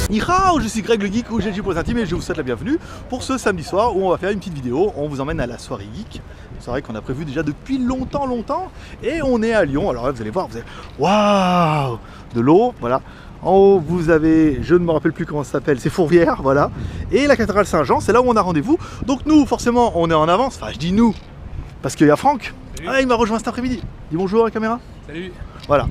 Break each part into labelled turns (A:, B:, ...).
A: Ni hao, je suis Greg le Geek ou GG pour les intimes et je vous souhaite la bienvenue pour ce samedi soir où on va faire une petite vidéo. On vous emmène à la soirée geek. Une soirée qu'on a prévue déjà depuis longtemps et on est à Lyon. Alors là, vous allez voir, vous allez... Waouh, de l'eau, voilà. En haut, vous avez, je ne me rappelle plus comment ça s'appelle, c'est Fourvière, voilà. Et la cathédrale Saint-Jean, c'est là où on a rendez-vous. Donc nous, forcément, on est en avance. Enfin, je dis nous, parce qu'il y a Franck. Ah, il m'a rejoint cet après-midi. Dis bonjour à la caméra.
B: Salut.
A: Voilà,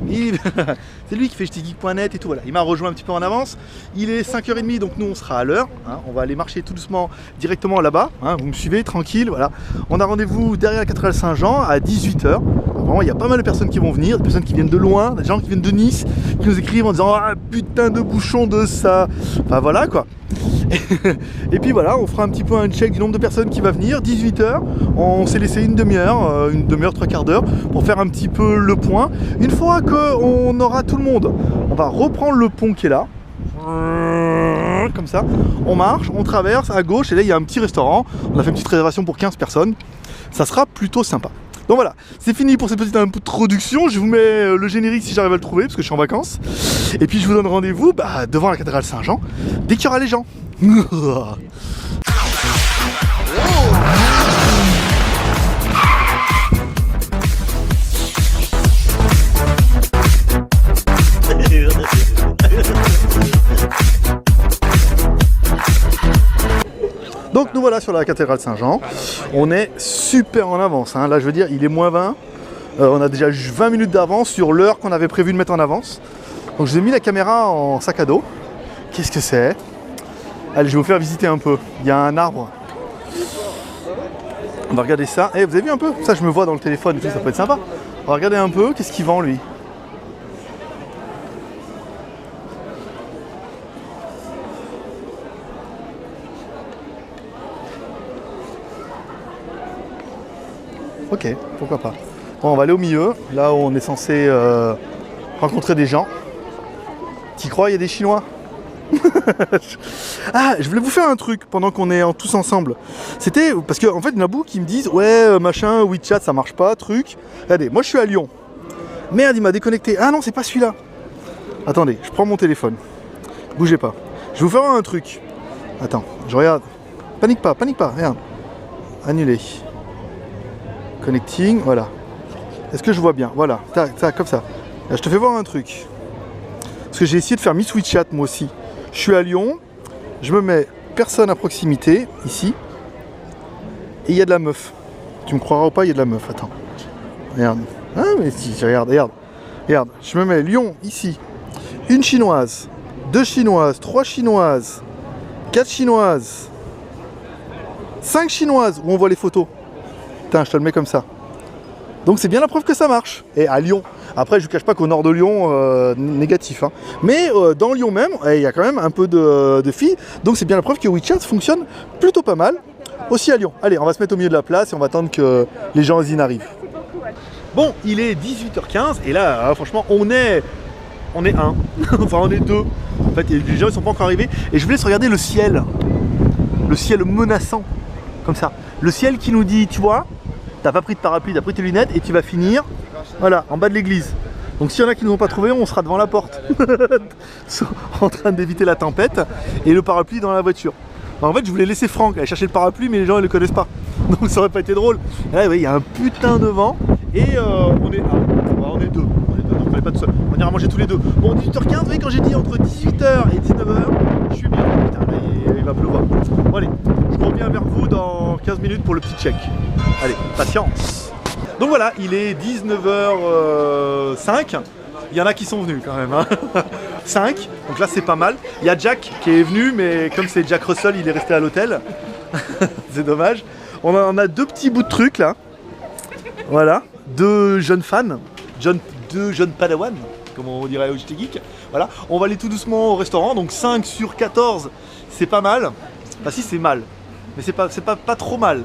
A: c'est lui qui fait jtgeek.net et tout, voilà. Il m'a rejoint un petit peu en avance. Il est 5h30, donc nous on sera à l'heure, hein. On va aller marcher tout doucement directement là-bas, hein. Vous me suivez, tranquille, voilà. On a rendez-vous derrière la cathédrale Saint-Jean à 18h. Vraiment, il y a pas mal de personnes qui vont venir, des personnes qui viennent de loin, des gens qui viennent de Nice, qui nous écrivent en disant « Ah putain de bouchon de ça !» Enfin voilà quoi. Et puis voilà, on fera un petit peu un check du nombre de personnes qui va venir. 18h, on s'est laissé une demi-heure, trois quarts d'heure pour faire un petit peu le point. Une fois qu'on aura tout le monde, on va reprendre le pont qui est là. Comme ça, on marche, on traverse à gauche et là il y a un petit restaurant. On a fait une petite réservation pour 15 personnes. Ça sera plutôt sympa. Donc voilà, c'est fini pour cette petite introduction. Je vous mets le générique si j'arrive à le trouver parce que je suis en vacances. Et puis je vous donne rendez-vous devant la cathédrale Saint-Jean dès qu'il y aura les gens. Donc nous voilà sur la cathédrale Saint-Jean. On est super en avance, hein. Là je veux dire il est moins 20. On a déjà 20 minutes d'avance sur l'heure qu'on avait prévu de mettre en avance. Donc je vous ai mis la caméra en sac à dos. Qu'est-ce que c'est? Allez, je vais vous faire visiter un peu. Il y a un arbre. On va regarder ça. Eh, vous avez vu un peu? Ça, je me vois dans le téléphone, ça peut être sympa. On va regarder un peu. Qu'est-ce qu'il vend, lui? Ok, pourquoi pas. Bon, on va aller au milieu, là où on est censé rencontrer des gens. T'y crois, il y a des Chinois? Ah, je voulais vous faire un truc pendant qu'on est tous ensemble. C'était parce que en fait, il y en a beaucoup qui me disent ouais, machin, WeChat, ça marche pas, truc. Regardez, moi je suis à Lyon. Merde, il m'a déconnecté. Ah non, c'est pas celui-là. Attendez, je prends mon téléphone. Bougez pas. Je vais vous faire un truc. Attends, je regarde. Panique pas, regarde. Annuler. Connecting, voilà. Est-ce que je vois bien? Voilà, tac, comme ça. Là, je te fais voir un truc. Parce que j'ai essayé de faire Miss WeChat moi aussi. Je suis à Lyon, je me mets personne à proximité, ici, et il y a de la meuf. Tu me croiras ou pas, il y a de la meuf, attends. Regarde. Ah mais si, regarde. Regarde, je me mets Lyon, ici. Une chinoise, 2 chinoises, 3 chinoises, 4 chinoises, 5 chinoises, où on voit les photos. Putain, je te le mets comme ça. Donc c'est bien la preuve que ça marche. Et à Lyon. Après, je ne vous cache pas qu'au nord de Lyon, négatif. Hein. Mais dans Lyon même, il y a quand même un peu de filles. Donc c'est bien la preuve que WeChat fonctionne plutôt pas mal. Aussi à Lyon. Allez, on va se mettre au milieu de la place et on va attendre que les gens y arrivent. Bon, il est 18h15 et là, franchement, on est un. Enfin, on est deux. En fait, les gens ne sont pas encore arrivés. Et je vous laisse regarder le ciel. Le ciel menaçant. Comme ça. Le ciel qui nous dit, tu vois, t'as pas pris de parapluie, t'as pris tes lunettes et tu vas finir, voilà, en bas de l'église. Donc s'il y en a qui ne nous ont pas trouvé, on sera devant la porte, en train d'éviter la tempête et le parapluie dans la voiture. Alors, en fait, je voulais laisser Franck aller chercher le parapluie, mais les gens ils le connaissent pas, donc ça aurait pas été drôle. Là, oui, il y a un putain de vent et on est deux. Donc on n'est pas tout seul. On ira manger tous les deux. Bon, 18h15, vous voyez, quand j'ai dit entre 18h et 19h, je suis bien. Putain, là, il va pleuvoir. Bon, allez, je reviens vers vous dans 15 minutes pour le petit check. Allez, patience. Donc voilà, il est 19h05. Il y en a qui sont venus quand même. Hein. 5, donc là c'est pas mal. Il y a Jack qui est venu, mais comme c'est Jack Russell, il est resté à l'hôtel. C'est dommage. On a 2 petits bouts de trucs là. Voilà, 2 jeunes fans. 2 jeunes padawans, comme on dirait au JT Geek. Voilà, on va aller tout doucement au restaurant. Donc 5 sur 14, c'est pas mal. Bah si, c'est mal. Mais c'est pas trop mal.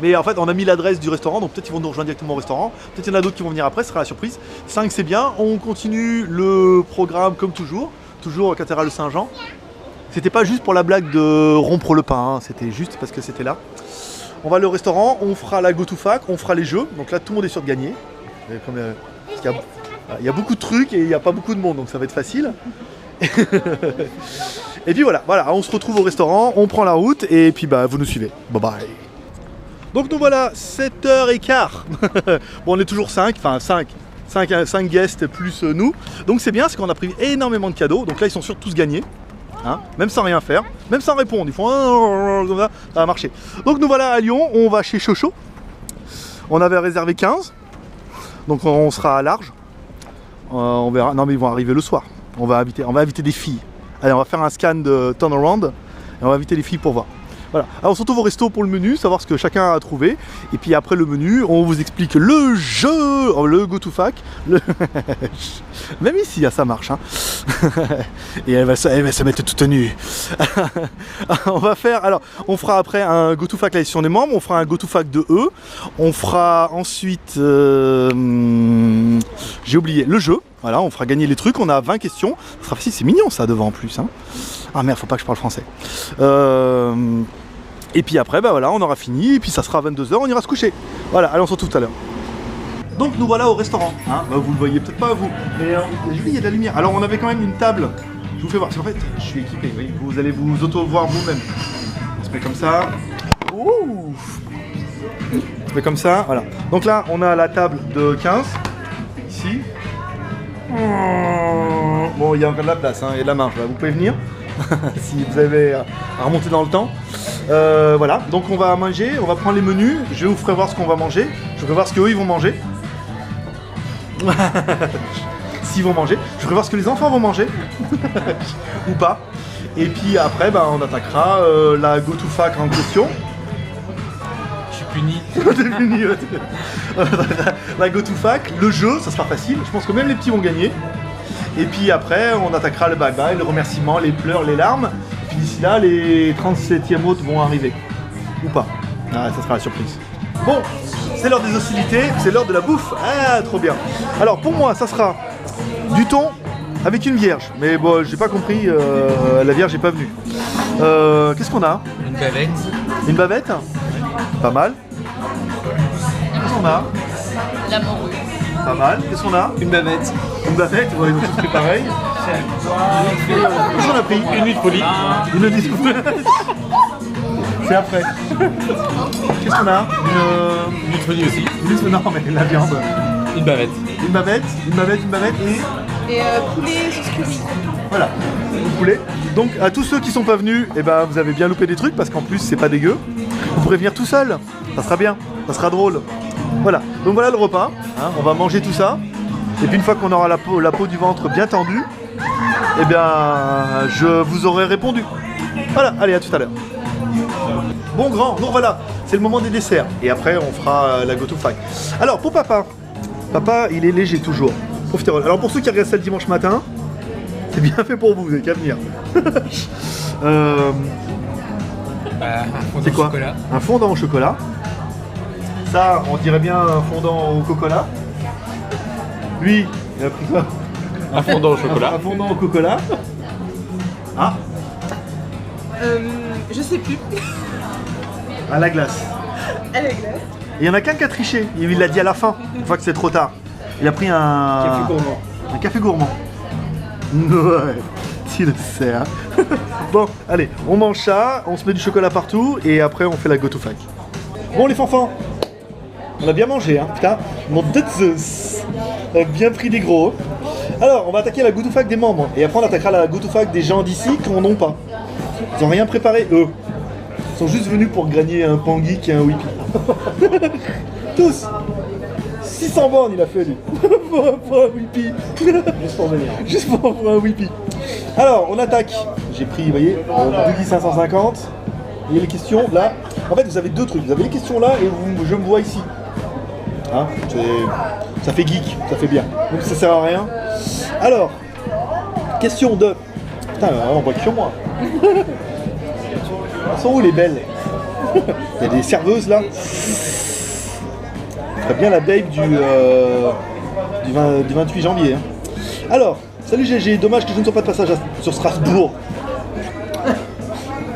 A: Mais en fait, on a mis l'adresse du restaurant, donc peut-être ils vont nous rejoindre directement au restaurant. Peut-être il y en a d'autres qui vont venir après, ce sera la surprise. 5, c'est bien. On continue le programme comme toujours. Toujours cathédrale Saint-Jean. C'était pas juste pour la blague de rompre le pain, hein. C'était juste parce que c'était là. On va aller au restaurant, on fera la go-to-fac, on fera les jeux. Donc là, tout le monde est sûr de gagner. Parce qu'il y a beaucoup de trucs et il n'y a pas beaucoup de monde, donc ça va être facile. Et puis voilà, on se retrouve au restaurant, on prend la route et puis bah vous nous suivez. Bye bye. Donc nous voilà, 7h15. Bon, on est toujours 5 guests plus nous. Donc c'est bien, c'est qu'on a pris énormément de cadeaux. Donc là ils sont sûrs de tous gagnés. Hein, même sans rien faire, même sans répondre, ils font ça va marcher. Donc nous voilà à Lyon, on va chez Chocho. On avait réservé 15. Donc on sera à large. On verra. Non mais ils vont arriver le soir. On va inviter des filles. Allez, on va faire un scan de turnaround et on va inviter les filles pour voir. Voilà. Alors on se retrouve au resto pour le menu, savoir ce que chacun a trouvé. Et puis après le menu, on vous explique le jeu, le go to fac. Même ici, ça marche. Hein. Et elle va se mettre toute nue. On va faire. Alors, on fera après un go to fac là si on est membre. On fera un go to fac de E. On fera ensuite. J'ai oublié le jeu. Voilà, on fera gagner les trucs. On a 20 questions. Ça sera facile, c'est mignon ça devant en plus. Hein. Ah merde, faut pas que je parle français. Et puis après, bah voilà, on aura fini. Et puis ça sera à 22h, on ira se coucher. Voilà, allez, on se retrouve tout à l'heure. Donc nous voilà au restaurant. Hein. Bah, vous le voyez peut-être pas vous. Mais il y a de la lumière. Alors on avait quand même une table. Je vous fais voir. Parce qu'en fait, je suis équipé. Oui. Vous allez vous auto-voir vous-même. On se met comme ça. Ouh. On se met comme ça. Voilà. Donc là, on a la table de 15. Ici. Bon, il y a encore de la place, hein, et de la marge, là. Vous pouvez venir si vous avez à remonter dans le temps. Voilà, donc on va manger, on va prendre les menus, je vous ferai voir ce qu'on va manger, je ferai voir ce qu'eux ils vont manger. S'ils vont manger, je ferai voir ce que les enfants vont manger, ou pas. Et puis après, bah, on attaquera la go to fac en question.
B: Puni.
A: La go to fac, le jeu, ça sera facile. Je pense que même les petits vont gagner. Et puis après, on attaquera le bye bye, le remerciement, les pleurs, les larmes. Et puis d'ici là, les 37e hôtes vont arriver. Ou pas. Ah, ça sera la surprise. Bon, c'est l'heure des hostilités, c'est l'heure de la bouffe. Ah, trop bien. Alors pour moi, ça sera du thon avec une vierge. Mais bon, j'ai pas compris, la vierge n'est pas venue. Qu'est-ce qu'on a?
B: Une bavette.
A: Une bavette? Pas mal. Qu'est-ce qu'on a?
C: La morue.
A: Pas mal. Qu'est-ce qu'on a?
B: Une bavette.
A: Une bavette, ouais, ils ont tous fait pareil. Qu'est-ce qu'on a pris?
B: Une nuit de folie.
A: Une nuit de folie. C'est après. Qu'est-ce qu'on a?
B: Une nuit de folie aussi.
A: Non, mais la viande.
B: Une bavette.
A: Une bavette et...
C: Et poulet sauce curry.
A: Voilà, le poulet. Donc à tous ceux qui sont pas venus, eh ben, vous avez bien loupé des trucs parce qu'en plus c'est pas dégueu. Vous pourrez venir tout seul, ça sera bien, ça sera drôle. Voilà, donc voilà le repas, hein, on va manger tout ça. Et puis une fois qu'on aura la peau du ventre bien tendue, eh bien je vous aurai répondu. Voilà, allez, à tout à l'heure. Bon grand, donc voilà, c'est le moment des desserts. Et après on fera la go to fac. Alors pour papa, il est léger toujours. Profiterole. Alors pour ceux qui regardent ça le dimanche matin, c'est bien fait pour vous, vous n'avez qu'à venir. C'est quoi?
B: Chocolat.
A: Un fondant au chocolat. Ça, on dirait bien un fondant au cocola. Lui, il a pris quoi?
B: Un fondant au chocolat.
A: Un fondant au cocola. Ah,
C: Je sais plus.
A: à la glace.
C: À la glace.
A: Et il y en a qu'un qui a triché. Il l'a dit à la fin, une fois que c'est trop tard. Il a pris un...
B: Café gourmand.
A: Un café gourmand. Ouais, tu le sais, hein. Bon, allez, on mange ça, on se met du chocolat partout et après on fait la go to fac. Bon les fanfans, on a bien mangé, hein, putain. Mon Dieu, on a bien pris des gros. Alors, on va attaquer la go to fac des membres et après on attaquera la go to fac des gens d'ici qui n'en ont pas. Ils n'ont rien préparé, eux. Ils sont juste venus pour gagner un Pangeek et un Whippy. Tous. 600 bornes il a fait lui. pour un Whippy.
B: Juste pour venir.
A: Juste pour un Whippy. Alors, on attaque. J'ai pris, vous voyez, Buggy 550. Et les questions là. En fait, vous avez deux trucs. Vous avez les questions là et je me vois ici. Hein, ça fait geek, ça fait bien. Donc ça sert à rien. Alors, question de. Putain, on voit que moi. Elles sont où les belles? Il y a des serveuses là. Très bien la babe du 28 janvier. Hein. Alors, salut GG, dommage que je ne sois pas de passage sur Strasbourg.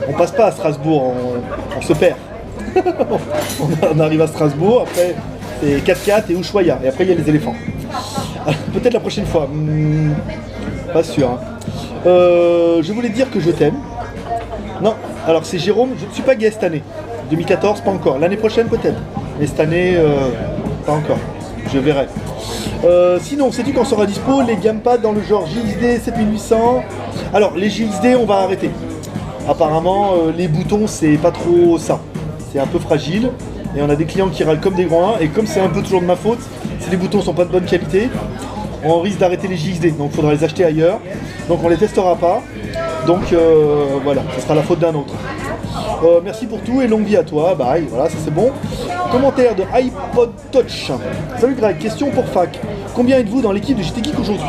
A: On passe pas à Strasbourg, on se perd. On arrive à Strasbourg, après c'est 4x4 et Ushuaïa, et après il y a les éléphants. Peut-être la prochaine fois, pas sûr. Hein. Je voulais dire que je t'aime. Non, alors c'est Jérôme, je ne suis pas gay cette année. 2014, pas encore. L'année prochaine peut-être. Mais cette année, pas encore. Je verrai. Sinon, sais-tu quand sera dispo les gamepads dans le genre JXD 7800? Alors, les JXD, on va arrêter. Apparemment, les boutons, c'est pas trop ça. C'est un peu fragile. Et on a des clients qui râlent comme des grands. Et comme c'est un peu toujours de ma faute, si les boutons sont pas de bonne qualité, on risque d'arrêter les JXD. Donc, il faudra les acheter ailleurs. Donc, on les testera pas. Donc, voilà, ce sera la faute d'un autre. Merci pour tout et longue vie à toi. Bye, voilà, ça c'est bon. Commentaire de iPod Touch. Salut Greg, question pour Fac. Combien êtes-vous dans l'équipe de JT Geek aujourd'hui?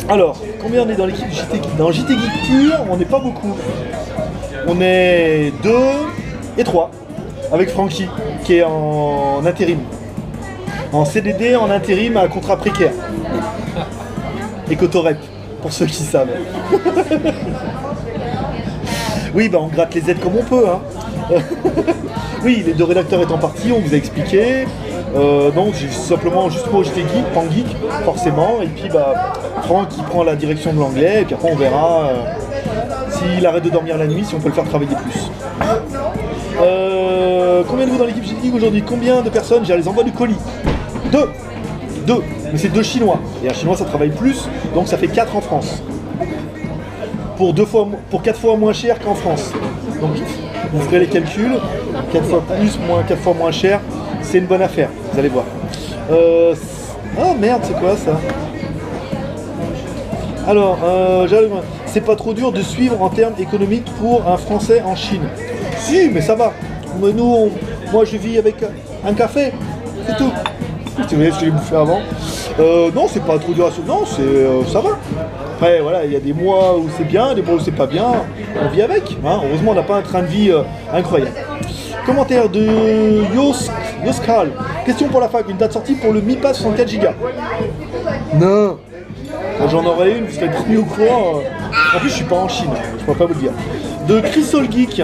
A: Alors, combien on est dans l'équipe de JT Geek? Dans JT Geek pur, on n'est pas beaucoup. On est 2 et 3. Avec Francky, qui est en intérim. En CDD, en intérim, à contrat précaire. Et Cotorep, pour ceux qui savent. Oui, bah on gratte les aides comme on peut. Hein. Oui, les deux rédacteurs étant partis, on vous a expliqué. Donc j'ai simplement juste moi j'étais geek, pas geek, forcément. Et puis bah Franck qui prend la direction de l'anglais. Et puis après on verra s'il arrête de dormir la nuit, si on peut le faire travailler plus. Combien de vous dans l'équipe geek aujourd'hui? Combien de personnes gèrent les envois du colis? 2. Mais c'est 2 Chinois. Et un Chinois ça travaille plus, donc ça fait 4 en France. Pour 4 fois moins cher qu'en France. Donc vous ferez les calculs, 4 fois plus, 4 fois moins cher, c'est une bonne affaire, vous allez voir. Oh merde, c'est quoi ça? Alors, c'est pas trop dur de suivre en termes économiques pour un Français en Chine. Si, mais ça va. Mais nous, moi je vis avec un café, c'est tout. Si vous voulez, je l'ai bouffé avant. Non, c'est pas trop dur à suivre, non, ça va. Après, voilà, il y a des mois où c'est bien, des mois où c'est pas bien, on vit avec. Hein. Heureusement, on n'a pas un train de vie incroyable. Commentaire de Yoskal. Question pour la fac, une date sortie pour le Mi Pass 64 Go. Non. Quand j'en aurai une, vous serez mis au courant. En plus, je suis pas en Chine, je pourrais pas vous le dire. De Crystal Geek.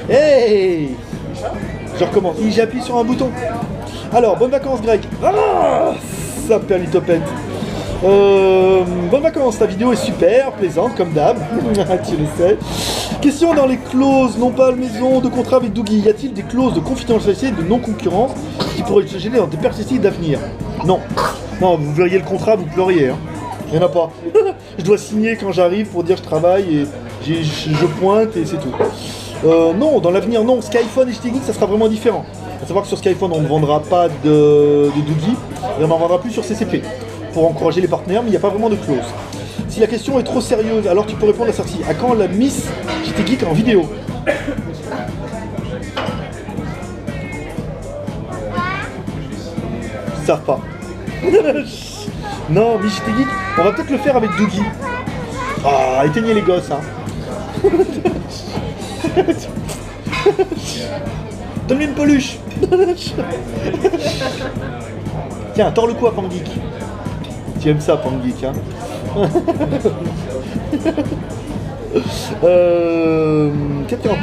A: Hey. Je recommence. J'appuie sur un bouton. Alors, bonnes vacances Greg. Ah, ça perlitopette. Bonnes vacances, ta vidéo est super, plaisante comme d'hab. Tu le sais. Question dans les clauses, non pas maison de contrat avec Dougie. Y a-t-il des clauses de confidentialité et de non-concurrence qui pourraient se gêner dans des perspectives d'avenir? Non. Non, vous verriez le contrat, vous pleuriez. Hein. Il n'y en a pas. Je dois signer quand j'arrive pour dire je travaille et je pointe et c'est tout. Non, dans l'avenir, non. Skyphone et JT Geek, ça sera vraiment différent. Il faut savoir que sur Skyphone, on ne vendra pas de Dougie et on n'en vendra plus sur CCP pour encourager les partenaires, mais il n'y a pas vraiment de clause. Si la question est trop sérieuse, alors tu peux répondre à celle-ci. À quand la Miss JT Geek en vidéo? Ils savent pas. Non, Miss JT Geek, on va peut-être le faire avec Dougie. Ah, éteignez les gosses, hein. Donne-lui une peluche. Tiens, tords le cou à Pangeek. Tu aimes ça, Pangeek, hein.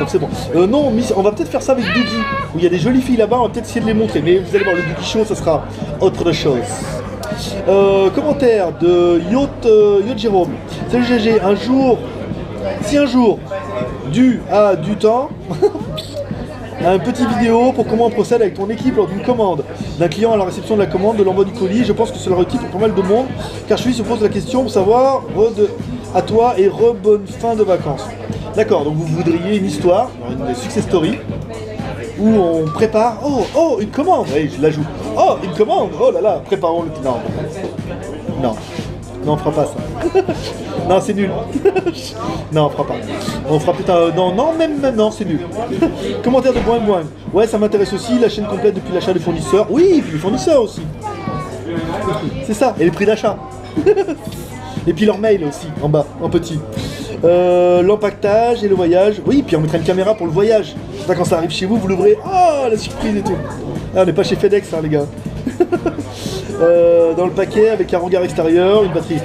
A: C'est bon. Non, on va peut-être faire ça avec Dougie, où il y a des jolies filles là-bas, on va peut-être essayer de les montrer. Mais vous allez voir, le Dougie Show, ça sera autre chose. Commentaire de Yacht Jérôme. Salut GG, si un jour, dû à du temps, un petit vidéo pour comment on procède avec ton équipe lors d'une commande, d'un client à la réception de la commande, de l'envoi du colis, je pense que cela utile pour pas mal de monde, car celui se pose la question pour savoir à toi et bonne fin de vacances. D'accord, donc vous voudriez une histoire, une success story, où on prépare, oh, une commande, oui, je la joue, oh, une commande, oh là là, préparons le... Non, on fera pas ça. Non, c'est nul. Non, on fera pas. On fera peut-être un... Non, même maintenant, c'est nul. Commentaire de Boing Boing. Ouais, ça m'intéresse aussi, la chaîne complète depuis l'achat des fournisseurs. Oui, et puis les fournisseurs aussi. C'est ça, et les prix d'achat. Et puis leur mail aussi, en bas, en petit. L'empaquetage et le voyage. Oui, puis on mettra une caméra pour le voyage. Quand ça arrive chez vous, vous l'ouvrez. Oh, la surprise et tout. Ah, on n'est pas chez FedEx, hein, les gars. Dans le paquet avec un hangar extérieur, une batterie.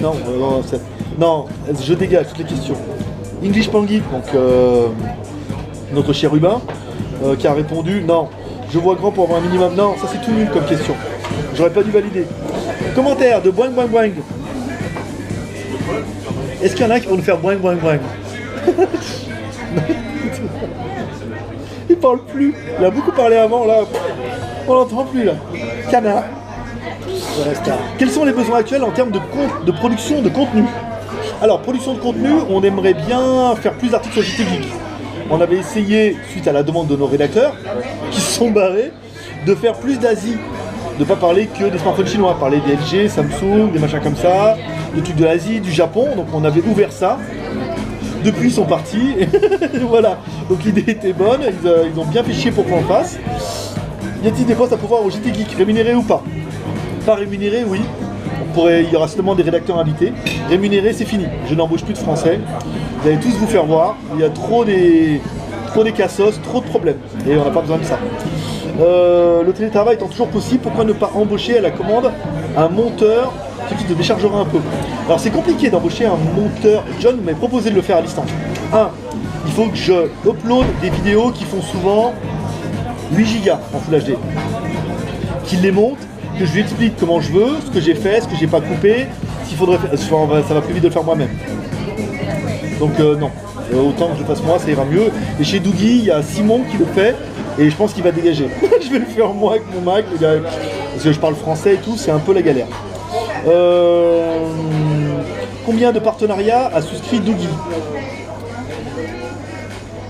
A: Non, je dégage toutes les questions. English Pangeek, donc notre chérubin, qui a répondu non. Je vois grand pour avoir un minimum. Non, ça c'est tout nul comme question.
D: j'aurais pas dû valider. Commentaire de Boing Boing Boing. Est-ce qu'il y en a qui vont nous faire Boing Boing Boing? Il parle plus. Il a beaucoup parlé avant, là. On l'entend plus, là. Canard. Quels sont les besoins actuels en termes de production de contenu? Alors, production de contenu, on aimerait bien faire plus d'articles sur JT Geek. On avait essayé, suite à la demande de nos rédacteurs, qui se sont barrés, de faire plus d'Asie. De ne pas parler que des smartphones chinois, parler des LG, Samsung, des machins comme ça, des trucs de l'Asie, du Japon. Donc on avait ouvert ça. Depuis, ils sont partis. Voilà. Donc l'idée était bonne. Ils ont bien fait chier pour qu'on le fasse. Y a-t-il des postes à pouvoir au JT Geek, rémunérés ou pas? Pas rémunérés, oui. Il y aura seulement des rédacteurs invités. Rémunérés, c'est fini. Je n'embauche plus de français. Vous allez tous vous faire voir. Il y a trop des cassos, trop de problèmes. Et on n'a pas besoin de ça. Le télétravail étant toujours possible, pourquoi ne pas embaucher à la commande un monteur, ce qui te déchargera un peu? Alors c'est compliqué d'embaucher un monteur. John m'avait proposé de le faire à distance. Il faut que je upload des vidéos qui font souvent 8 Go en Full HD. Qu'il les monte, que je lui explique comment je veux, ce que j'ai fait, ce que j'ai pas coupé, s'il faudrait faire, ça va plus vite de le faire moi-même. Donc non, autant que je le fasse moi, ça ira mieux. Et chez Dougie, il y a Simon qui le fait, et je pense qu'il va dégager. Je vais le faire moi avec mon Mac, parce que je parle français et tout, c'est un peu la galère. Combien de partenariats a souscrit Dougie?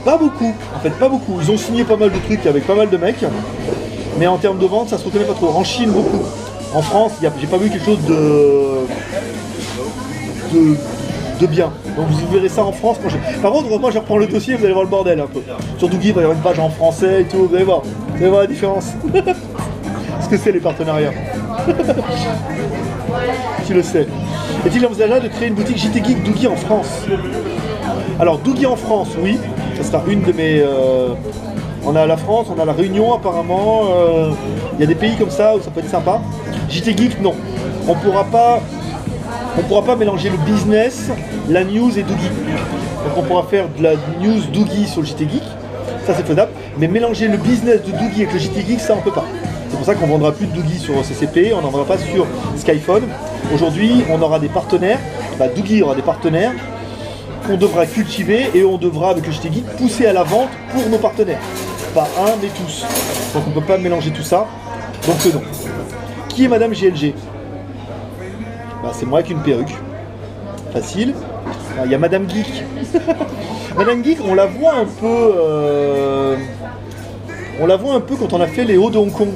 D: Pas beaucoup, en fait, pas beaucoup. Ils ont signé pas mal de trucs avec pas mal de mecs, mais en termes de vente, ça se reconnaît pas trop. En Chine, beaucoup. En France, j'ai pas vu quelque chose de bien. Donc vous verrez ça en France. Par contre, moi je reprends le dossier, vous allez voir le bordel un peu. Sur Dougie, il va y avoir une page en français et tout, vous allez voir la différence. Ce que c'est les partenariats. Tu le sais. Est-il envisageable de créer une boutique JT Geek Dougie en France? Alors Dougie en France, oui. Ça sera une de mes... On a la France, on a la Réunion apparemment. Il y a des pays comme ça où ça peut être sympa. JT Geek, non. On pourra pas mélanger le business, la news et Dougie. Donc on pourra faire de la news Dougie sur le JT Geek, ça c'est faisable, mais mélanger le business de Dougie avec le JT Geek, ça on peut pas. C'est pour ça qu'on ne vendra plus de Dougie sur CCP, on n'en vendra pas sur Skyphone. Aujourd'hui, on aura des partenaires, Dougie aura des partenaires qu'on devra cultiver et on devra, avec le JT Geek, pousser à la vente pour nos partenaires. Pas un, mais tous. Donc on ne peut pas mélanger tout ça, donc non. Qui est Madame GLG? C'est moi avec une perruque. Facile. Il y a Madame Geek. Madame Geek, on la voit un peu. On la voit un peu quand on a fait les hauts de Hong Kong.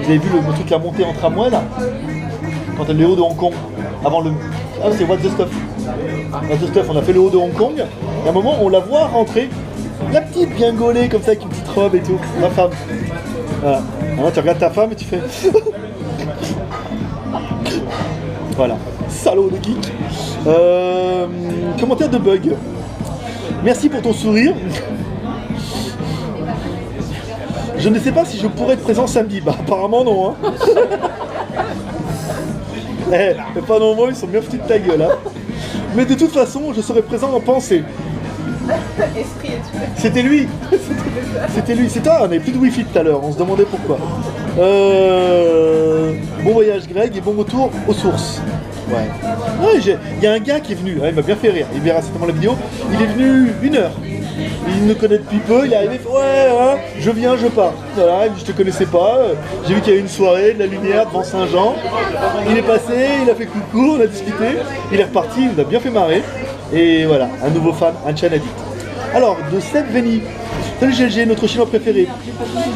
D: Vous avez vu le truc la montée en tramway là? Quand elle est les hauts de Hong Kong. Avant le. Ah, c'est What the Stuff. What the Stuff, on a fait le haut de Hong Kong. Et à un moment, on la voit rentrer. La petite bien gaulée comme ça avec une petite robe et tout. Ma femme. Voilà. Alors, tu regardes ta femme et tu fais. Voilà, salaud de geek. Commentaire de Bug. Merci pour ton sourire. Je ne sais pas si je pourrais être présent samedi. Apparemment non. Hein. Les pas ils sont bien foutus de ta gueule. Hein. Mais de toute façon, je serai présent en pensée.
C: Esprit et tout.
D: C'était lui. C'était lui. C'est toi, on n'avait plus de wifi tout à l'heure. On se demandait pourquoi. Bon voyage Greg et bon retour aux sources. Ouais. Il y a un gars qui est venu, il m'a bien fait rire, il verra certainement la vidéo. Il est venu 1 heure. Il me connaît depuis peu, il est arrivé, je viens, je pars. Voilà, je te connaissais pas, j'ai vu qu'il y avait une soirée, de la lumière devant Saint-Jean. Il est passé, il a fait coucou, on a discuté, il est reparti, il nous a bien fait marrer. Et voilà, un nouveau fan, un Chan addict. Alors, de Seb Veni. Salut GLG, notre chinois préféré.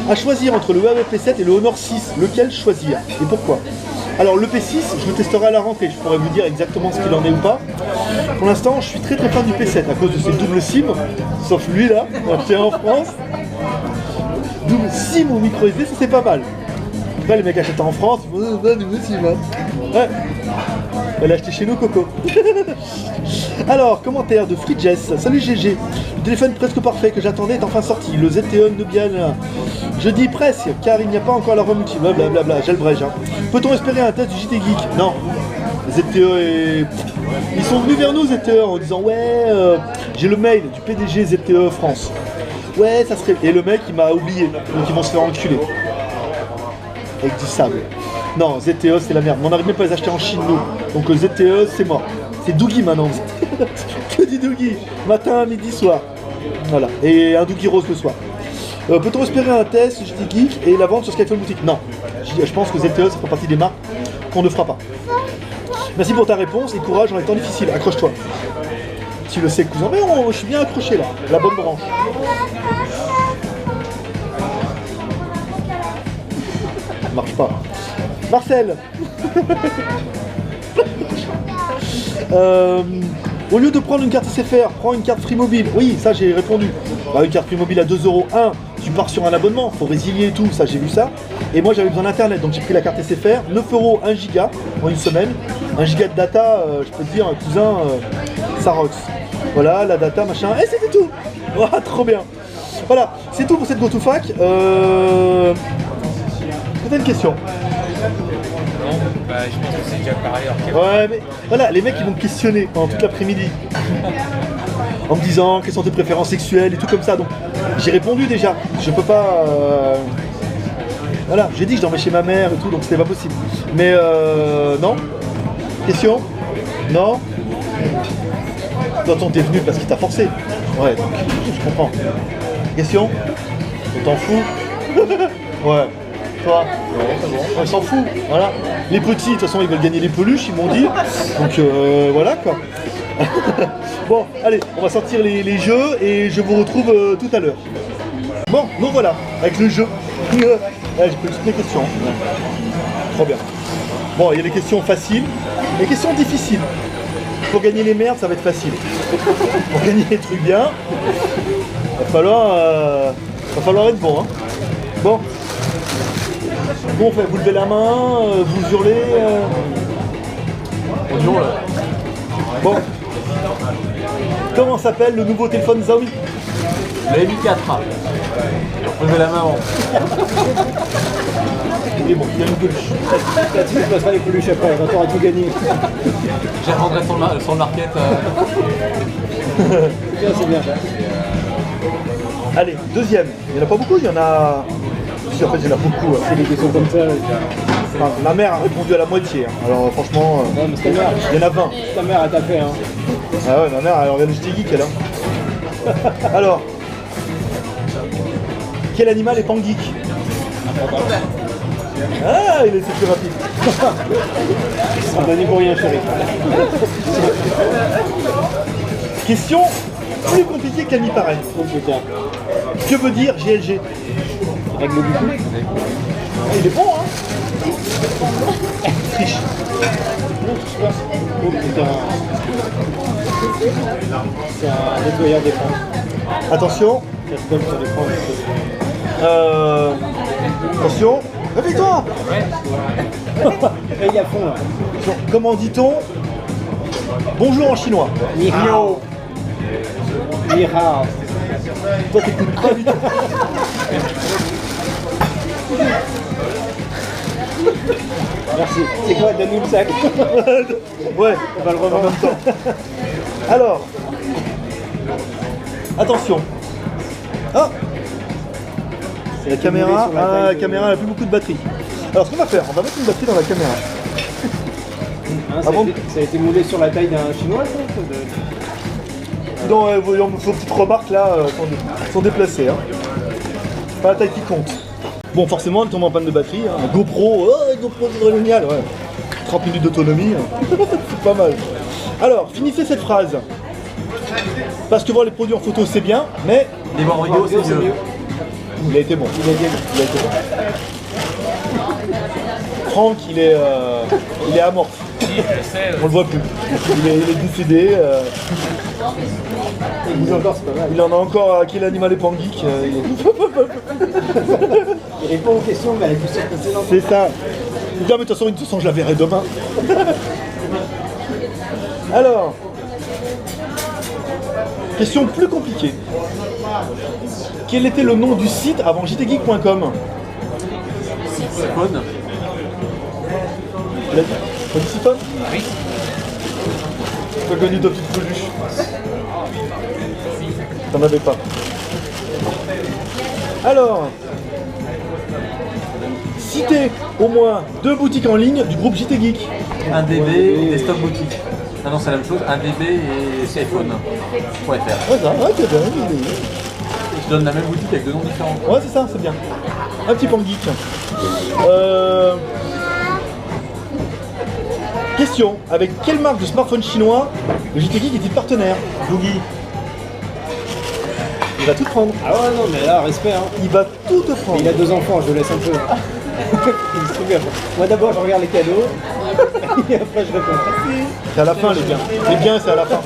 D: À choisir entre le Huawei P7 et le Honor 6, lequel choisir et pourquoi? Alors le P6, je le testerai à la rentrée, je pourrais vous dire exactement ce qu'il en est ou pas. Pour l'instant, je suis très fan du P7 à cause de ses doubles SIM, sauf lui là, acheté en France. Double SIM ou micro SD, ça c'est pas mal. Là, les mecs achètent en France, ils vont double SIM. Hein. Ouais. Elle a acheté chez nous, Coco. Alors, commentaire de Fridges. Salut GG. Le téléphone presque parfait que j'attendais est enfin sorti. Le ZTE Nubian. Je dis presque, car il n'y a pas encore la ROM multi. Blablabla, j'albrège. Hein. Peut-on espérer un test du JT Geek? Non. ZTE est... Ils sont venus vers nous, ZTE, en disant ouais, j'ai le mail du PDG ZTE France. Ouais, ça serait... Et le mec, il m'a oublié. Donc ils vont se faire enculer. Avec du sable. Non, ZTE c'est la merde. Mais on n'arrive même pas à les acheter en Chine nous. Donc ZTE c'est mort. C'est Doogie maintenant. Que du Doogie. Matin, midi, soir. Voilà. Et un Doogie rose le soir. Peut-on espérer un test JT Geek et la vente sur Skyphone Boutique? Non. Je pense que ZTE ça fait partie des marques qu'on ne fera pas. Merci pour ta réponse et courage en les temps difficiles. Accroche-toi. Tu le sais, cousin. Mais je suis bien accroché là. La bonne branche. Ça marche pas. Marcel. Au lieu de prendre une carte SFR, prends une carte Free Mobile. Oui, ça j'ai répondu. Bah, une carte Free Mobile à 2 €. Tu pars sur un abonnement, faut résilier et tout, ça j'ai vu ça. Et moi j'avais besoin d'internet, donc j'ai pris la carte SFR, 9 € 1 giga en une semaine. 1 giga de data, je peux te dire, un cousin, ça rocks. Voilà, la data, machin, et c'était tout. Voilà, trop bien. Voilà, c'est tout pour cette GoToFac. Peut-être une question.
E: Non, bah, je pense que c'est déjà par ailleurs.
D: Ouais, mais voilà, les mecs ils vont me questionner pendant toute l'après-midi. En me disant quelles sont tes préférences sexuelles et tout comme ça. Donc j'ai répondu déjà. Je peux pas. Voilà, j'ai dit que je dormais chez ma mère et tout, donc c'était pas possible. Mais non. Question? Non? Toi, t'es venu parce qu'il t'a forcé. Ouais, donc je comprends. Question? On t'en fout? Ouais. Toi? On s'en fout. Voilà. Les petits, de toute façon, ils veulent gagner les peluches, ils m'ont dit. Donc voilà quoi. Bon, allez, on va sortir les jeux et je vous retrouve tout à l'heure. Bon, donc voilà, avec le jeu. Ouais, j'ai pris toutes les questions. Trop bien. Bon, il y a les questions faciles, les questions difficiles. Pour gagner les merdes, ça va être facile. Pour gagner les trucs bien, va falloir être bon. Hein. Bon. Bon, vous levez la main, vous hurlez.
B: On hurle.
D: Bon. Comment s'appelle le nouveau téléphone Xiaomi?
B: Le Mi 4A. Levez la main avant.
D: Il est bon, il y a une peluche.
F: Là-dessus, tu passeras les peluches après, quand t'auras tout gagné.
B: J'ai rentré sur le market.
F: C'est bien.
D: Allez, deuxième. Il n'y en a pas beaucoup, il y en a. Si, en fait, il y en a beaucoup.
F: C'est des questions comme ça.
D: Enfin, ma mère a répondu à la moitié. Hein. Alors, franchement,
F: Non, mais c'est ta mère.
D: il y en a 20.
F: Ta mère, elle t'a fait, hein.
D: Ah ouais, ma mère, elle regarde le JT Geek, elle. Hein. Alors, quel animal est Pangeek? Ah, il était plus rapide.
F: On donne pour rien, chérie.
D: Question plus compliquée qu'elle n'y paraît.
F: Oh putain.
D: Que veut dire GLG?
F: Règle du coup.
D: Il est bon, hein? Triche.
F: Oh putain. C'est un nettoyeur d'écran.
D: Attention.
F: Ça se colle sur l'écran.
D: Attention. Réveille-toi.
F: Paye à fond là.
D: Comment dit-on bonjour en chinois?
F: Ni hao. Ni hao.
D: Toi, t'écoutes pas du tout.
F: Merci. C'est quoi, donne-nous le sac?
D: Ouais,
F: On va le revendre.
D: en même temps. Alors, attention. Ah, c'est la caméra. Ah, la caméra n'a plus beaucoup de batterie. Alors, ce qu'on va faire, on va mettre une batterie dans la caméra.
F: Hein, ça,
D: Ah bon
F: ça a été moulé sur la taille d'un chinois, ça?
D: Non, voyons, vos petites remarques là sont déplacées. Hein. Pas la taille qui compte. Bon, forcément, elle tombe en panne de batterie. Hein. Un GoPro, GoPro c'est génial, ouais. 30 minutes d'autonomie, c'est pas mal. Alors, finissez cette phrase. Parce que voir les produits en photo, c'est bien, mais
B: Les voir en vidéo, c'est mieux.
D: il a été bon. Il a été bon. Franck, il est amorphe. On le voit plus. Il est décédé.
F: Il bouge encore, c'est pas mal.
D: Il en a encore à quel animal est Pangeek.
F: Il répond aux questions, mais à la question précédente.
D: C'est ça. Il dit, ah, mais de toute façon, je la verrai demain. Alors, question plus compliquée. Quel était le nom du site avant jtgeek.com?
B: Siphon.
D: Tu l'as dit? Pas du Siphon?
B: Oui.
D: Pas connu de petite peluche. T'en avais pas. Alors, Citez au moins 2 boutiques en ligne du groupe JT Geek.
B: Un DB, des stock boutiques. Ah non, c'est la même chose, un DB et iPhone.fr.
D: Ouais, ça, ouais, c'est bien.
B: Je donne la même boutique avec 2 noms différents.
D: Ouais, c'est ça, c'est bien. Un petit pan geek. Question, avec quelle marque de smartphone chinois le JT Geek est-il partenaire? Googie. Il va tout prendre.
F: Ah ouais, non, mais là, respect. Hein.
D: Il va tout te prendre.
F: Il a 2 enfants, je le laisse un peu. Il se souvient. Moi d'abord, je regarde les cadeaux. Et après, je réponds.
D: C'est à la fin, les biens. Les biens, c'est à la fin.
F: Ouais,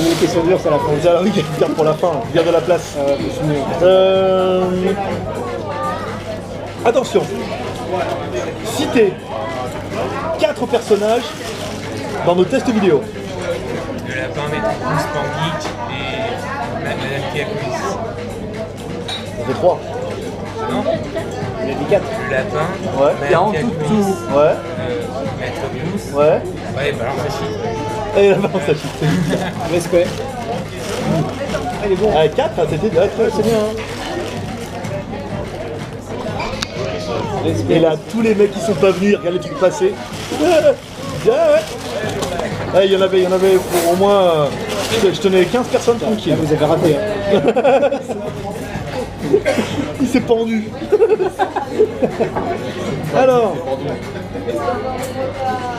F: mais les questions dures, c'est à la fin.
D: C'est à la fin, garde pour la fin, garde de la place.
F: Je suis mieux.
D: Attention. Citez 4 personnages dans nos tests vidéo.
E: Le lapin, Maître Spangeek et Madame Kiakolis.
D: Ça fait 3.
E: Non,
F: Il a dit 4.
E: le lapin,
D: Ouais.
B: Il y a en
E: Madame
B: tout,
E: Kiakolis,
B: tout.
D: Ouais.
E: Maître Mousse.
D: Ouais.
E: Ouais, bah alors ça chie.
D: Et là-bas, ça chute.
F: Respect. Il est bon.
D: Ah, 4, c'était ouais, c'est bien. Hein.
F: Respect.
D: Et là, tous les mecs qui sont pas venus, regardent les trucs passer. Ouais, il y en avait pour au moins. Je tenais 15 personnes tranquilles.
F: Vous avez raté. Hein.
D: Il s'est pendu. Alors.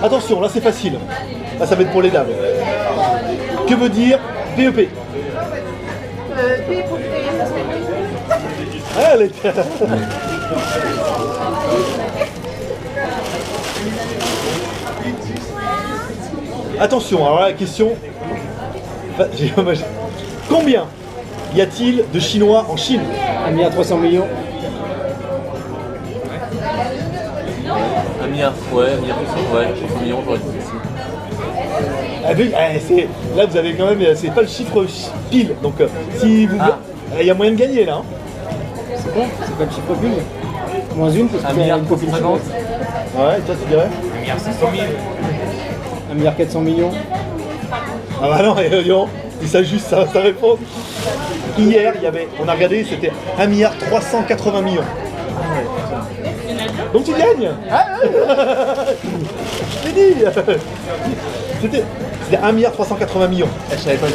D: Attention, là c'est facile. Là ça va être pour les dames. Que veut dire PEP?
C: P pour payer sa santé.
D: Allez. Attention, alors là la question. Combien y a-t-il de Chinois en Chine?
F: 1,3 milliard.
B: 1 milliard, ouais, 1 milliard, ouais, 300 millions, j'aurais dit aussi.
D: Ah oui, là vous avez quand même, c'est pas le chiffre pile, donc si vous... Il y a moyen de gagner là. Hein.
F: C'est quoi? C'est pas le chiffre pile? Moins une parce
B: 1
F: qu'il y a
B: milliard,
F: une copine
B: 350.
F: chinoise.
D: Ouais, toi tu dirais
E: 1 milliard 500 000.
F: 1,4 milliard.
D: Ah bah non, il s'ajuste sa réponse. Hier, on a regardé, c'était 1,380 milliard. Donc tu gagnes. Je t'ai dit. C'était 1,380 milliard.
B: Je savais pas le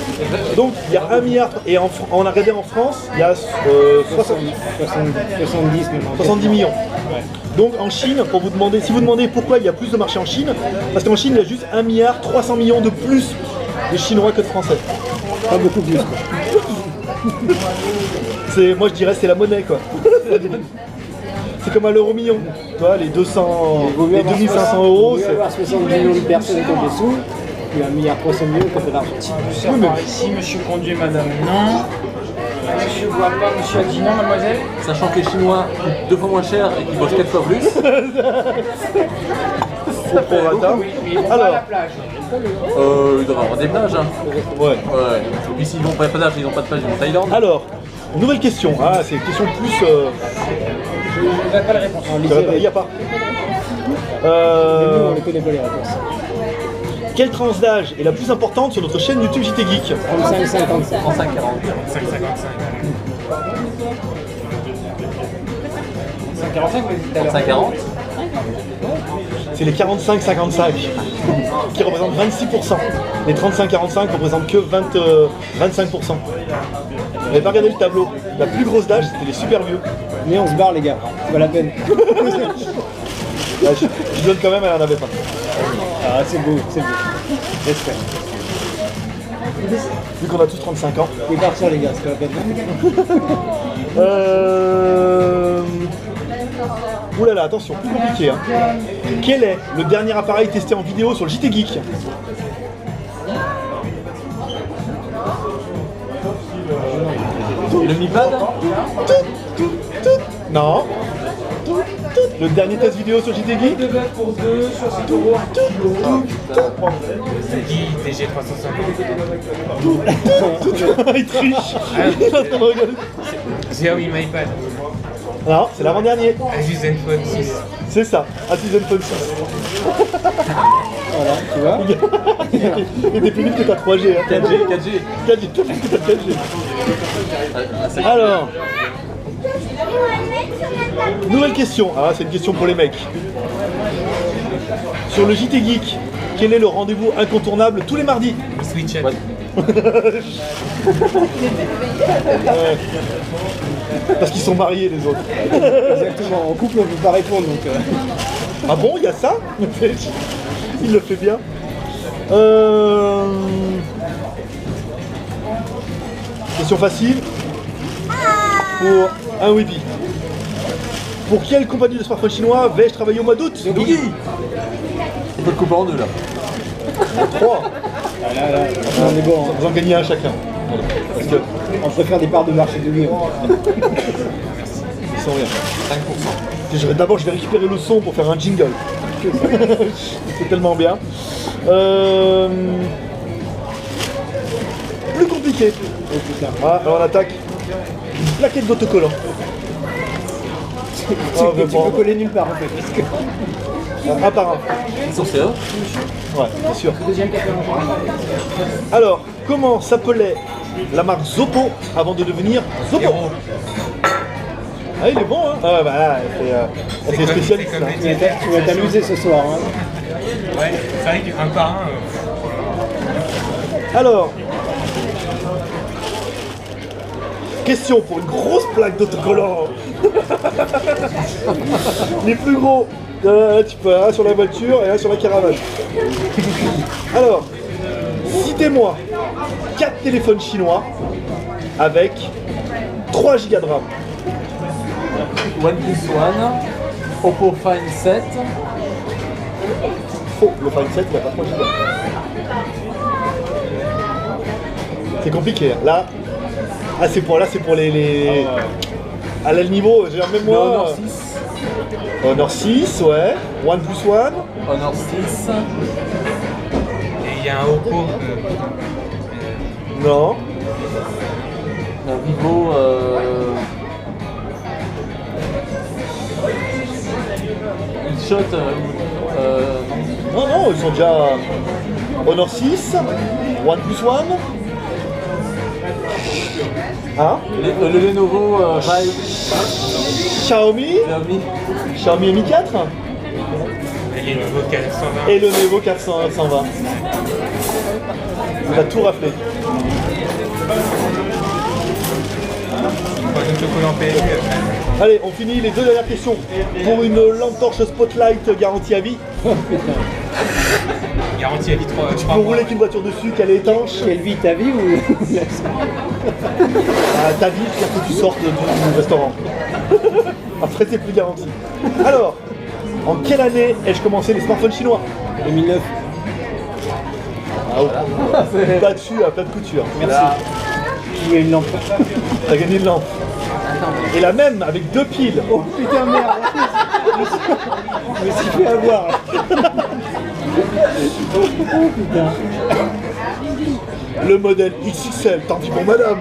D: Donc il y a 1 milliard, et on a regardé en France, il y a
F: 70 même.
D: 70 millions. Donc en Chine, pour vous demander, si vous demandez pourquoi il y a plus de marché en Chine, parce qu'en Chine il y a juste 1,3 milliard de plus de Chinois que de Français.
F: Pas beaucoup plus quoi.
D: Moi je dirais c'est la monnaie quoi. C'est comme à l'euro million. Tu vois, les 200, les 2500 euros,
F: Il
D: c'est...
F: va y avoir 70 millions de personnes qui ont des sous, puis 1,3 milliard qui ont de l'argent.
D: Oui, mais-
G: Ici, monsieur conduit, madame, non. Monsieur voit pas, monsieur a dit non, mademoiselle.
B: Sachant que les Chinois coûtent 2 fois moins cher et qu'ils bossent 4 fois plus.
D: Au prorata.
G: Il vont pas à
D: Alors,
G: la plage.
B: Ils doivent avoir des plages. Hein.
D: ouais.
B: Ouais. Et puis s'ils vont pas à la plage, ils n'ont pas de plage, ils vont en Thaïlande.
D: Alors, nouvelle question. Ah, c'est une question plus...
G: Vous n'avez pas la réponse.
D: Il n'y a pas.
F: Nous, on ne connaît pas les réponses.
D: Quelle tranche d'âge est la plus importante sur notre chaîne YouTube JT Geek?
F: 35-55.
B: 35, 40.
G: 5,45 vous dites tout à l'heure.
B: 35, 40.
D: C'est les 45-55 qui représentent 26%. Les 35-45 représentent que 25%. Vous n'avez pas regardé le tableau. La plus grosse d'âge, c'était les super vieux.
F: Mais on se barre les gars, c'est pas la peine.
D: Là, je donne quand même, elle n'en avait pas.
F: Ah c'est beau, c'est beau. Respect.
D: Vu qu'on a tous 35 ans.
F: Vous pouvez partir les gars, c'est pas la peine.
D: Ouh là là, attention, plus compliqué. Hein. Quel est le dernier appareil testé en vidéo sur le JT Geek?
B: Le Mi Pad.
D: Non. Le dernier test vidéo sur JT Geek?
G: 2 bêtes pour 2, 60 euros.
E: C'est dit DG 350.
D: Il triche. Il est en train de regarder.
E: Xiaomi MyPad.
D: Non, c'est l'avant-dernier.
E: Asus Zenfone 6.
D: C'est ça, Asus Zenfone 6.
F: Voilà, tu vois.
D: Et t'es plus vite que t'as 3G. Hein.
B: 4G, 4G.
D: 4G, t'es plus vite que t'as 4G. Alors, Nouvelle question. Ah, c'est une question pour les mecs. Sur le JT Geek, quel est le rendez-vous incontournable tous les mardis?
E: Switch.
B: Ouais.
D: Ouais. Parce qu'ils sont mariés les autres.
F: Exactement, en couple on peut pas répondre donc.
D: Ah bon, il y a ça? Il le fait bien. Question facile. Pour un Whippy. Pour quelle compagnie de smartphone chinois vais-je travailler au mois d'août?
B: Dougie. On peut le couper en deux là.
D: 3.
F: Ah là, on est bon.
D: Vous en gagnez un chacun. Parce que
F: On préfère des parts de marché de lui.
D: ils sont rien.
B: 5%.
D: D'abord, je vais récupérer le son pour faire un jingle. C'est tellement bien. Plus compliqué.
F: Oh putain.
D: Ah, alors on attaque. Une plaquette d'autocollant.
F: Tu peux coller nulle part en fait. Parce que...
D: Un par un.
B: Ils sont sérieux?
D: Ouais, bien sûr. Alors, comment s'appelait la marque Zoppo avant de devenir Zoppo? Ah, il est bon, hein? Ah, bah là, elle fait spécialiste.
E: c'est comme
D: Là.
E: les
F: Tu vas t'amuser ce soir. Hein.
E: Ouais, c'est vrai qu'un par un.
D: Alors, question pour une grosse plaque d'autocollant. Les plus gros. Tu peux un sur la voiture et un sur la caravane. Alors, citez-moi 4 téléphones chinois avec 3 Go de RAM.
B: OnePlus One, Oppo Find 7,
D: Faux, le Find 7 il n'a pas 3 Go. C'est compliqué. Hein. Là, c'est pour les... À le niveau, j'ai même moi...
B: Honor 6,
D: Honor 6, ouais. OnePlus One.
B: Honor 6,
E: Et il y a un Oppo.
D: Non.
B: un Vivo, une shot,
D: Non, non, ils sont déjà Honor 6, OnePlus One. Hein?
B: le Lenovo Vive,
D: Xiaomi,
B: Xiaomi,
D: Xiaomi Mi 4
E: Et les nouveaux 420.
D: et le Nevo 420. On a tout raflé.
E: Un autocollant PMU après.
D: Allez, on finit les 2 dernières questions pour une lampe torche Spotlight garantie à vie.
E: Garantie à vie 3
D: Tu peux rouler qu'une voiture dessus, qu'elle est étanche.
F: Quelle vie ta vie ou
D: Ta vie jusqu'à ce que tu sortes du restaurant. Après, c'est plus garanti. Alors, en quelle année ai-je commencé les smartphones chinois?
F: 2009.
D: Ah ouais. Là-dessus, à plein de couture.
F: Merci. Il y a une lampe.
D: T'as gagné une lampe. Et la même, avec 2 piles.
F: Oh putain merde. Je me suis fait avoir. Oh putain.
D: Le modèle XXL, tant pis pour madame.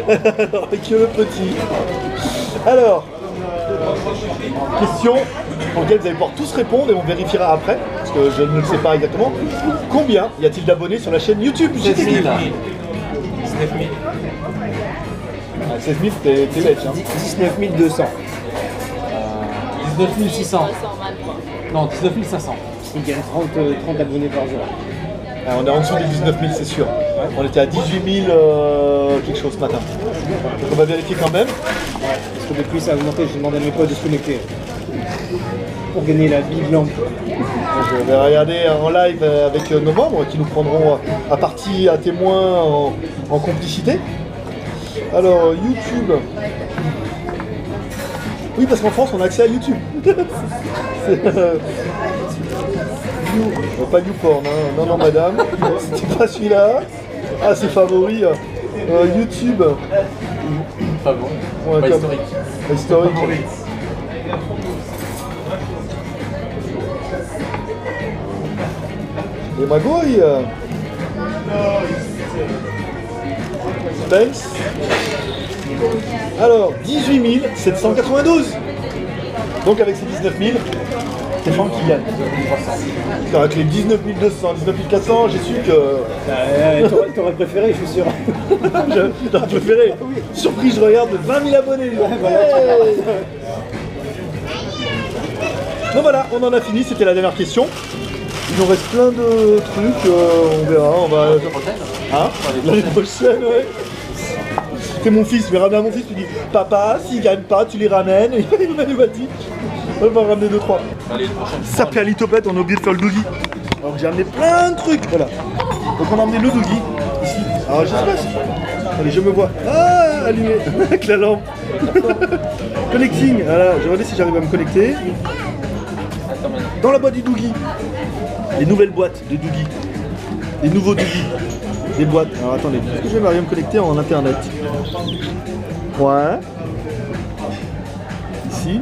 D: Avec le petit. Alors, question pour laquelle vous allez pouvoir tous répondre et on vérifiera après, parce que je ne le sais pas exactement. Combien y a-t-il d'abonnés sur la chaîne YouTube?
B: 16 000,
E: 19 000.
D: 16 000, t'es bête, hein.
F: 19 200.
B: 19 600, non 19 500.
F: Il gagne 30 abonnés par jour.
D: Ah, on est en dessous des 19 000, c'est sûr. On était à 18 000 quelque chose ce matin. Donc on va vérifier quand même.
F: Parce que depuis ça a augmenté, j'ai demandé à mes potes de se connecter. Pour gagner la big lampe.
D: Je vais regarder en live avec nos membres qui nous prendront à partie, à témoin en complicité. Alors, YouTube. Oui, parce qu'en France, on a accès à YouTube. Pas YouPorn, hein. Non, non, madame. C'était pas celui-là. Ah, c'est favori. YouTube.
B: Pas bon,
D: Ouais,
B: pas
D: comme-
B: historique.
D: Historique. Les magouilles. Spence. Alors, 18 792. Donc avec ces 19 000, Stéphane qui gagne. Avec les 19 200, 19 400, j'ai su que...
F: T'aurais préféré, je suis sûr.
D: J'aurais préféré. Surprise, je regarde 20 000 abonnés. Ouais. Donc voilà, on en a fini, c'était la dernière question. Il nous reste plein de trucs, on verra, on va... Hein? L'année prochaine, ouais. C'est mon fils, je vais ramener à mon fils, il dit « Papa, s'ils gagnent pas, tu les ramènes. » Et il m'a dit « On va en ramener 2-3. » Ça fait à l'itopette, on a oublié de faire le doggy. Alors j'ai amené plein de trucs, voilà. Donc on a emmené le doggy, ici. Alors je sais pas si... Allez, je me vois. Ah, allumé, avec la lampe. Connecting, voilà, je vais regarder si j'arrive à me connecter. Dans la boîte du doggy. Les nouvelles boîtes de doggy. Les nouveaux doggy. Des boîtes. Alors attendez, est-ce que je vais m'arriver à me connecter en internet? Ouais. Ici.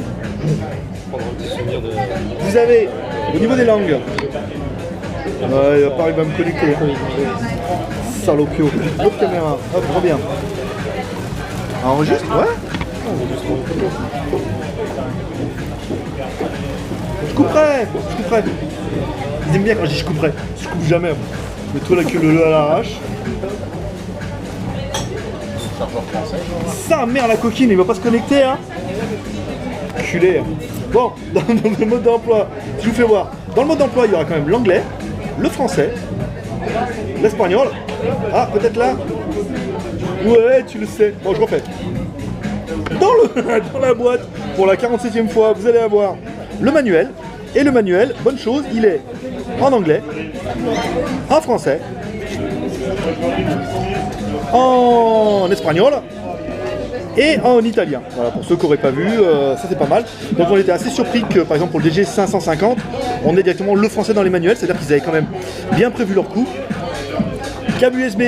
D: Vous avez, au niveau des langues. Ouais, il va pas arriver à me connecter. Salopio. Autre caméra. Hop, reviens. Enregistre, ouais. Je couperai. Ils aiment bien quand je dis je couperai. Je coupe jamais. Mais toi la queue le à l'arrache. Ça merde la coquine, il va pas se connecter hein. Culé. Bon, dans le mode d'emploi, je vous fais voir. Dans le mode d'emploi, il y aura quand même l'anglais, le français, l'espagnol. Ah, peut-être là. Ouais, tu le sais. Bon, je refais. Dans la boîte, pour la 47e fois, vous allez avoir le manuel. Et le manuel, bonne chose, il est en anglais, en français, en espagnol et en italien. Voilà, pour ceux qui n'auraient pas vu, ça c'est pas mal. Donc on était assez surpris que par exemple pour le DG 550, on ait directement le français dans les manuels, c'est-à-dire qu'ils avaient quand même bien prévu leur coup. Câble USB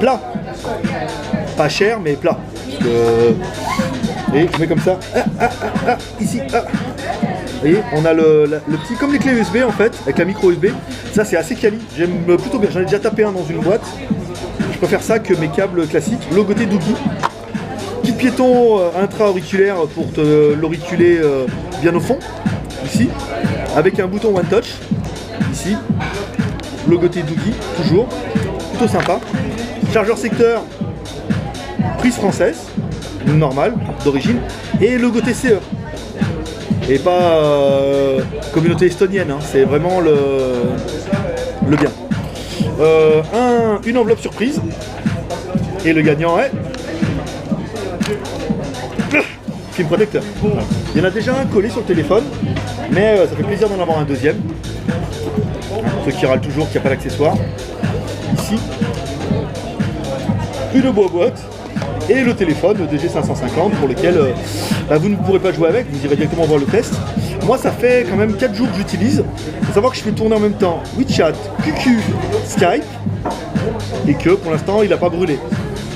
D: plat, pas cher mais plat. Et je mets comme ça, ici, Vous voyez, on a le petit, comme les clés USB en fait, avec la micro USB. Ça c'est assez quali, j'aime plutôt bien, j'en ai déjà tapé un dans une boîte. Je préfère ça que mes câbles classiques. Logoté Doogie. Petit piéton intra-auriculaire pour l'auriculer bien au fond, ici. Avec un bouton One Touch, ici. Logoté Doogie, toujours. Plutôt sympa. Chargeur secteur, prise française, normale, d'origine. Et logoté CE. Et pas communauté estonienne, hein. C'est vraiment le bien. Une enveloppe surprise. Et le gagnant est... film protecteur. Il y en a déjà un collé sur le téléphone, mais ça fait plaisir d'en avoir un deuxième. Ceux qui râlent toujours qu'il n'y a pas d'accessoire. Ici. Une boîte. Et le téléphone, le DG550, pour lequel vous ne pourrez pas jouer avec, vous irez directement voir le test. Moi, ça fait quand même 4 jours que j'utilise. Il faut savoir que je fais tourner en même temps WeChat, QQ, Skype, et que pour l'instant, il n'a pas brûlé.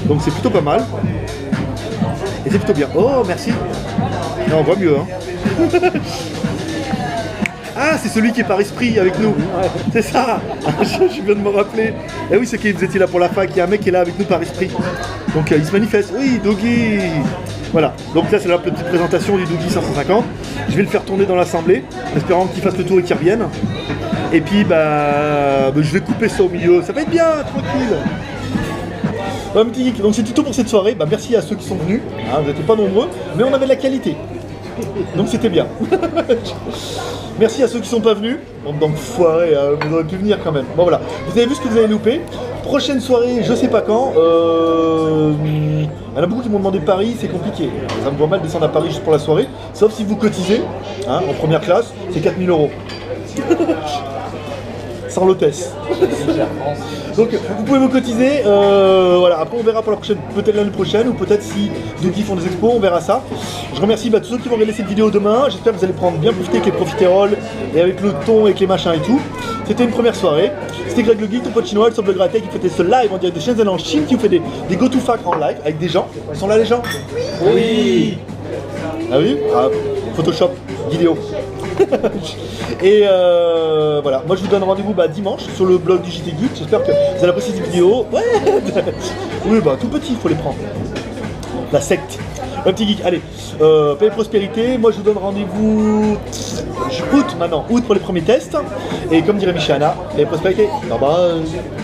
D: Donc c'est plutôt pas mal. Et c'est plutôt bien. Oh, merci. Là, on voit mieux, hein. Ah, c'est celui qui est par esprit avec nous. C'est ça. Je viens de me rappeler. Eh oui, c'est qui vous étiez là pour la fac. Il y a un mec qui est là avec nous par esprit. Donc il se manifeste. Oui, Doogie. Voilà. Donc là, c'est la petite présentation du Doogie 550. Je vais le faire tourner dans l'assemblée, espérant qu'il fasse le tour et qu'il revienne. Et puis, je vais couper ça au milieu. Ça va être bien, tranquille. Bon, petit geek. Donc c'est tout pour cette soirée. Merci à ceux qui sont venus. Hein, vous n'étiez pas nombreux, mais on avait de la qualité. Donc c'était bien. Merci à ceux qui sont pas venus. Bon, donc foiré, vous aurez pu venir quand même. Bon voilà, vous avez vu ce que vous avez loupé. Prochaine soirée, je sais pas quand. Il y en a beaucoup qui m'ont demandé Paris, c'est compliqué. Ça me voit mal descendre à Paris juste pour la soirée. Sauf si vous cotisez, hein, en première classe, c'est 4 000 €. Sans l'hôtesse. Donc vous pouvez me cotiser, voilà, après on verra pour la prochaine, peut-être l'année prochaine, ou peut-être si Doogie font des expos, on verra ça. Je remercie tous ceux qui vont regarder cette vidéo demain, j'espère que vous allez prendre bien profiter avec les profiteroles, et avec le thon, avec les machins et tout. C'était une première soirée, c'était Greg le Geek, ton pote chinois, le Soble Gratek, qui faisait ce live en direct de Shenzhen en Chine, qui vous fait des go-to-fac en live, avec des gens. Ils sont là les gens? Oui. Ah oui? Ah, Photoshop, vidéo. Et voilà, moi je vous donne rendez-vous dimanche sur le blog du JT Geek. J'espère que vous allez apprécier cette vidéo. Ouais. Oui, tout petit, il faut les prendre. La secte. Un petit geek. Allez, paix et prospérité. Moi, je vous donne rendez-vous août maintenant. Août pour les premiers tests. Et comme dirait Michana, paix et prospérité. Bye bye.